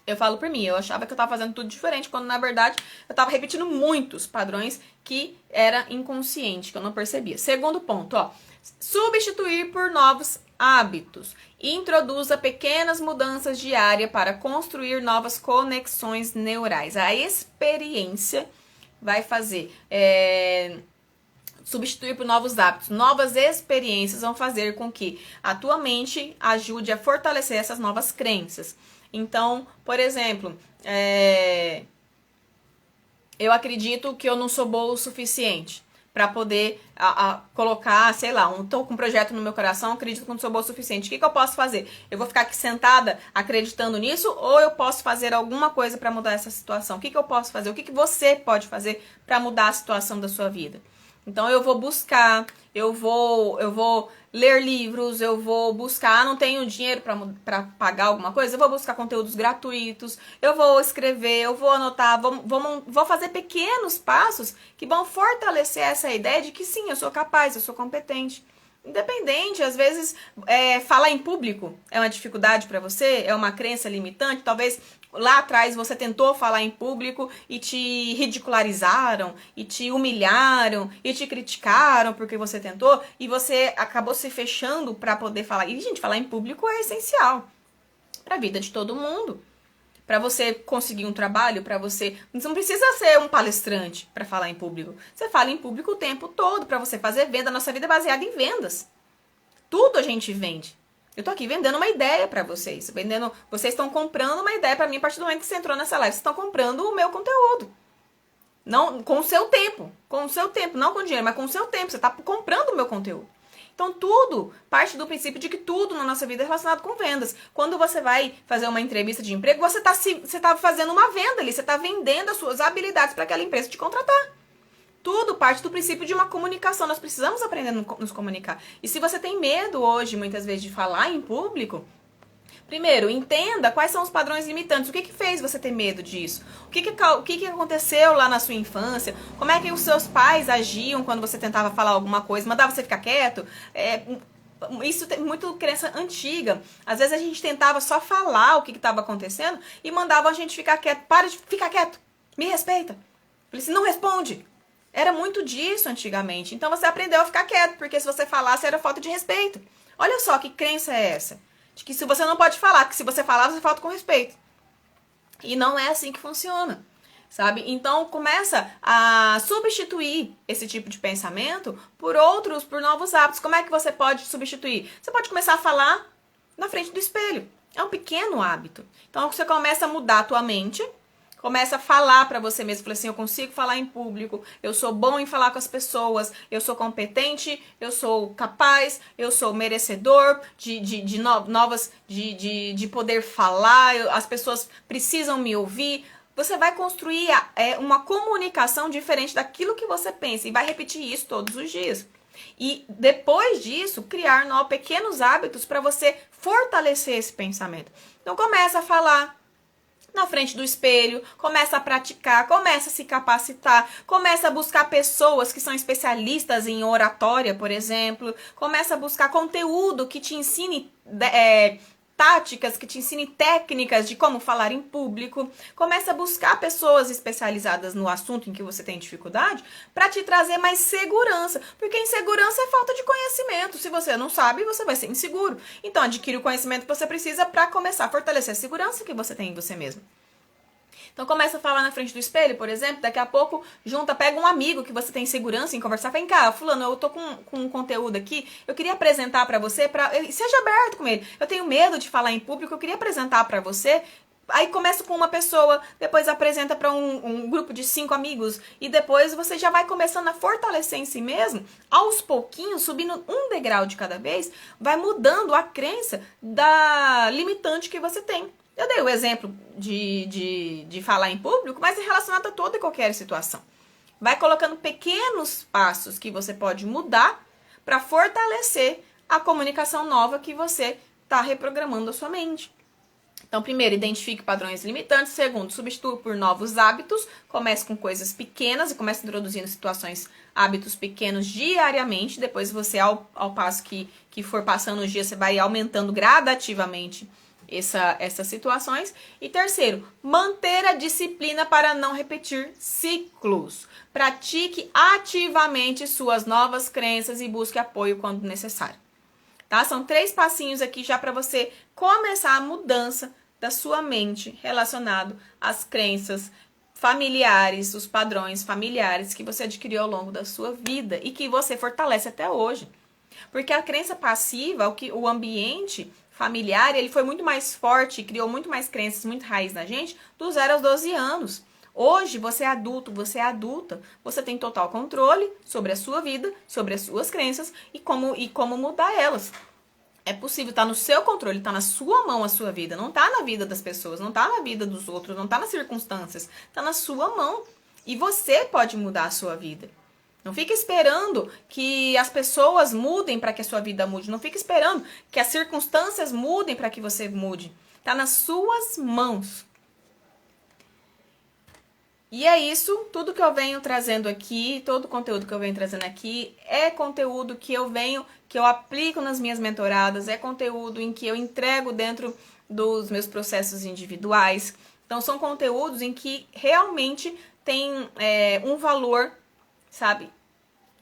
Eu falo por mim, eu achava que eu estava fazendo tudo diferente, quando na verdade eu estava repetindo muitos padrões que era inconsciente, que eu não percebia. Segundo ponto, substituir por novos hábitos. Introduza pequenas mudanças diárias para construir novas conexões neurais. A experiência vai fazer substituir por novos hábitos. Novas experiências vão fazer com que a tua mente ajude a fortalecer essas novas crenças. Então, por exemplo, eu acredito que eu não sou boa o suficiente para poder colocar, sei lá, tô com um projeto no meu coração, acredito que não sou boa o suficiente. O que eu posso fazer? Eu vou ficar aqui sentada acreditando nisso ou eu posso fazer alguma coisa para mudar essa situação? O que eu posso fazer? O que você pode fazer para mudar a situação da sua vida? Então eu vou buscar, eu vou ler livros, eu vou buscar, não tenho dinheiro para pagar alguma coisa, eu vou buscar conteúdos gratuitos, eu vou escrever, eu vou anotar, vou fazer pequenos passos que vão fortalecer essa ideia de que sim, eu sou capaz, eu sou competente. Independente, às vezes falar em público é uma dificuldade para você, é uma crença limitante, talvez lá atrás você tentou falar em público e te ridicularizaram, e te humilharam, e te criticaram porque você tentou, e você acabou se fechando para poder falar. E, gente, falar em público é essencial para a vida de todo mundo. Para você conseguir um trabalho, você não precisa ser um palestrante para falar em público. Você fala em público o tempo todo para você fazer venda. Nossa vida é baseada em vendas. Tudo a gente vende. Eu tô aqui vendendo uma ideia para vocês. Vocês estão comprando uma ideia para mim a partir do momento que você entrou nessa live. Vocês estão comprando o meu conteúdo. Não, com o seu tempo. Com o seu tempo, não com dinheiro, mas com o seu tempo. Você está comprando o meu conteúdo. Então, tudo parte do princípio de que tudo na nossa vida é relacionado com vendas. Quando você vai fazer uma entrevista de emprego, você tá fazendo uma venda ali. Você está vendendo as suas habilidades para aquela empresa te contratar. Tudo parte do princípio de uma comunicação. Nós precisamos aprender a nos comunicar. E se você tem medo hoje, muitas vezes, de falar em público, Primeiro, entenda quais são os padrões limitantes. O que fez você ter medo disso? O que aconteceu lá na sua infância? Como é que os seus pais agiam quando você tentava falar alguma coisa? Mandava você ficar quieto? Isso tem muito crença antiga. Às vezes a gente tentava só falar o que estava acontecendo e mandava a gente ficar quieto. Para de ficar quieto. Me respeita. Falei assim, não responde. Era muito disso antigamente. Então você aprendeu a ficar quieto, porque se você falasse era falta de respeito. Olha só que crença é essa. De que se você não pode falar, que se você falar, você falta com respeito. E não é assim que funciona, sabe? Então começa a substituir esse tipo de pensamento por novos hábitos. Como é que você pode substituir? Você pode começar a falar na frente do espelho. É um pequeno hábito. Então você começa a mudar a tua mente. Começa a falar pra você mesmo, fala assim, eu consigo falar em público, eu sou bom em falar com as pessoas, eu sou competente, eu sou capaz, eu sou merecedor de poder falar, as pessoas precisam me ouvir. Você vai construir uma comunicação diferente daquilo que você pensa e vai repetir isso todos os dias. E depois disso, criar pequenos hábitos para você fortalecer esse pensamento. Então começa a falar na frente do espelho, começa a praticar, começa a se capacitar, começa a buscar pessoas que são especialistas em oratória, por exemplo, começa a buscar conteúdo que te ensine táticas, que te ensine técnicas de como falar em público, começa a buscar pessoas especializadas no assunto em que você tem dificuldade para te trazer mais segurança, porque insegurança é falta de conhecimento. Se você não sabe, você vai ser inseguro. Então adquire o conhecimento que você precisa para começar a fortalecer a segurança que você tem em você mesmo. Então começa a falar na frente do espelho, por exemplo, daqui a pouco pega um amigo que você tem segurança em conversar, vem cá, fulano, eu tô com um conteúdo aqui, eu queria apresentar pra você, seja aberto com ele, eu tenho medo de falar em público, eu queria apresentar pra você. Aí começa com uma pessoa, depois apresenta para um grupo de 5 amigos e depois você já vai começando a fortalecer em si mesmo, aos pouquinhos, subindo um degrau de cada vez, vai mudando a crença da limitante que você tem. Eu dei o exemplo de falar em público, mas é relacionado a toda e qualquer situação. Vai colocando pequenos passos que você pode mudar para fortalecer a comunicação nova que você está reprogramando a sua mente. Então, primeiro, identifique padrões limitantes. Segundo, substitua por novos hábitos. Comece com coisas pequenas e comece introduzindo hábitos pequenos diariamente. Depois você, ao passo que for passando os dias, você vai aumentando gradativamente essas situações. E terceiro, manter a disciplina para não repetir ciclos. Pratique ativamente suas novas crenças e busque apoio quando necessário. Tá? São 3 passinhos aqui já para você começar a mudança da sua mente relacionado às crenças familiares, os padrões familiares que você adquiriu ao longo da sua vida e que você fortalece até hoje. Porque a crença passiva, o ambiente familiar, ele foi muito mais forte, criou muito mais crenças, muito raiz na gente, dos 0 aos 12 anos. Hoje, você é adulto, você é adulta, você tem total controle sobre a sua vida, sobre as suas crenças e como mudar elas. É possível, tá no seu controle, tá na sua mão a sua vida, não tá na vida das pessoas, não tá na vida dos outros, não tá nas circunstâncias, tá na sua mão. E você pode mudar a sua vida. Não fica esperando que as pessoas mudem para que a sua vida mude. Não fica esperando que as circunstâncias mudem para que você mude. Tá nas suas mãos. E é isso, tudo que eu venho trazendo aqui, todo o conteúdo que eu venho trazendo aqui é conteúdo que eu aplico nas minhas mentoradas, é conteúdo em que eu entrego dentro dos meus processos individuais. Então são conteúdos em que realmente tem um valor, sabe,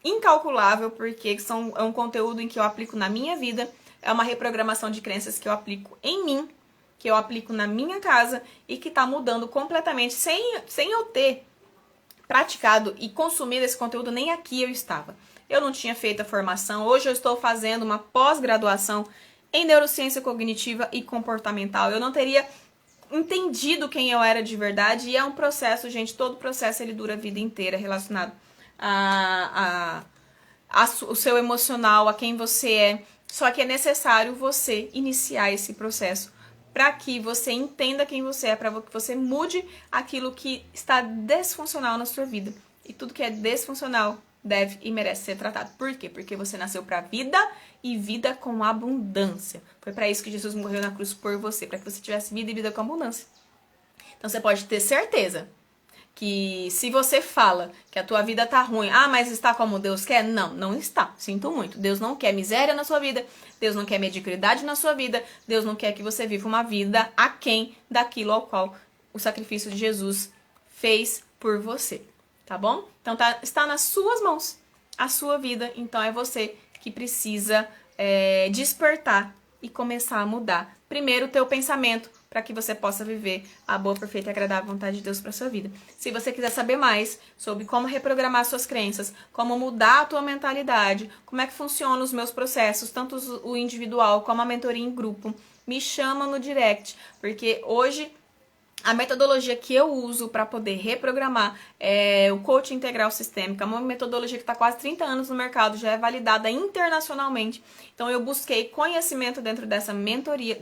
incalculável, porque é um conteúdo em que eu aplico na minha vida, é uma reprogramação de crenças que eu aplico em mim, que eu aplico na minha casa e que está mudando completamente, sem eu ter praticado e consumido esse conteúdo, nem aqui eu estava. Eu não tinha feito a formação, hoje eu estou fazendo uma pós-graduação em neurociência cognitiva e comportamental. Eu não teria entendido quem eu era de verdade e é um processo, gente, todo processo ele dura a vida inteira relacionado o seu emocional, a quem você é. Só que é necessário você iniciar esse processo para que você entenda quem você é, para que você mude aquilo que está desfuncional na sua vida. E tudo que é desfuncional deve e merece ser tratado. Por quê? Porque você nasceu para vida e vida com abundância. Foi para isso que Jesus morreu na cruz por você, para que você tivesse vida e vida com abundância. Então você pode ter certeza que se você fala que a tua vida tá ruim, mas está como Deus quer? Não, não está. Sinto muito. Deus não quer miséria na sua vida, Deus não quer mediocridade na sua vida, Deus não quer que você viva uma vida aquém daquilo ao qual o sacrifício de Jesus fez por você, tá bom? Então está nas suas mãos a sua vida, então é você que precisa despertar e começar a mudar. Primeiro o teu pensamento, para que você possa viver a boa, perfeita e agradável vontade de Deus para sua vida. Se você quiser saber mais sobre como reprogramar suas crenças, como mudar a tua mentalidade, como é que funcionam os meus processos, tanto o individual como a mentoria em grupo, me chama no direct, porque hoje a metodologia que eu uso para poder reprogramar é o coaching integral sistêmico, é uma metodologia que está quase 30 anos no mercado, já é validada internacionalmente. Então eu busquei conhecimento dentro dessa mentoria,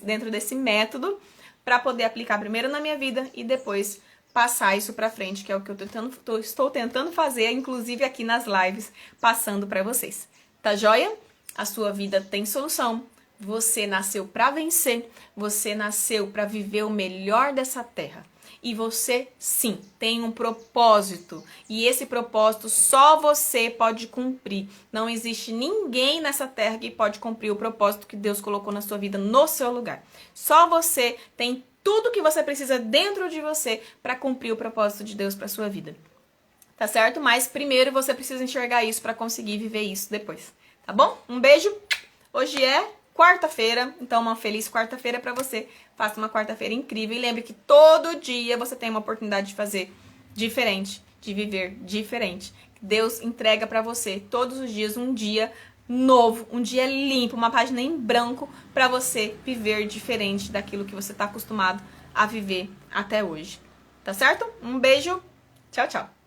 dentro desse método, para poder aplicar primeiro na minha vida e depois passar isso para frente, que é o que eu estou tentando fazer, inclusive aqui nas lives, passando para vocês. Tá joia? A sua vida tem solução. Você nasceu para vencer, você nasceu para viver o melhor dessa terra. E você, sim, tem um propósito. E esse propósito só você pode cumprir. Não existe ninguém nessa terra que pode cumprir o propósito que Deus colocou na sua vida no seu lugar. Só você tem tudo que você precisa dentro de você para cumprir o propósito de Deus para sua vida. Tá certo? Mas primeiro você precisa enxergar isso para conseguir viver isso depois. Tá bom? Um beijo. Hoje é quarta-feira, então uma feliz quarta-feira para você. Faça uma quarta-feira incrível e lembre que todo dia você tem uma oportunidade de fazer diferente, de viver diferente. Deus entrega para você todos os dias um dia novo, um dia limpo, uma página em branco para você viver diferente daquilo que você está acostumado a viver até hoje. Tá certo? Um beijo. Tchau, tchau.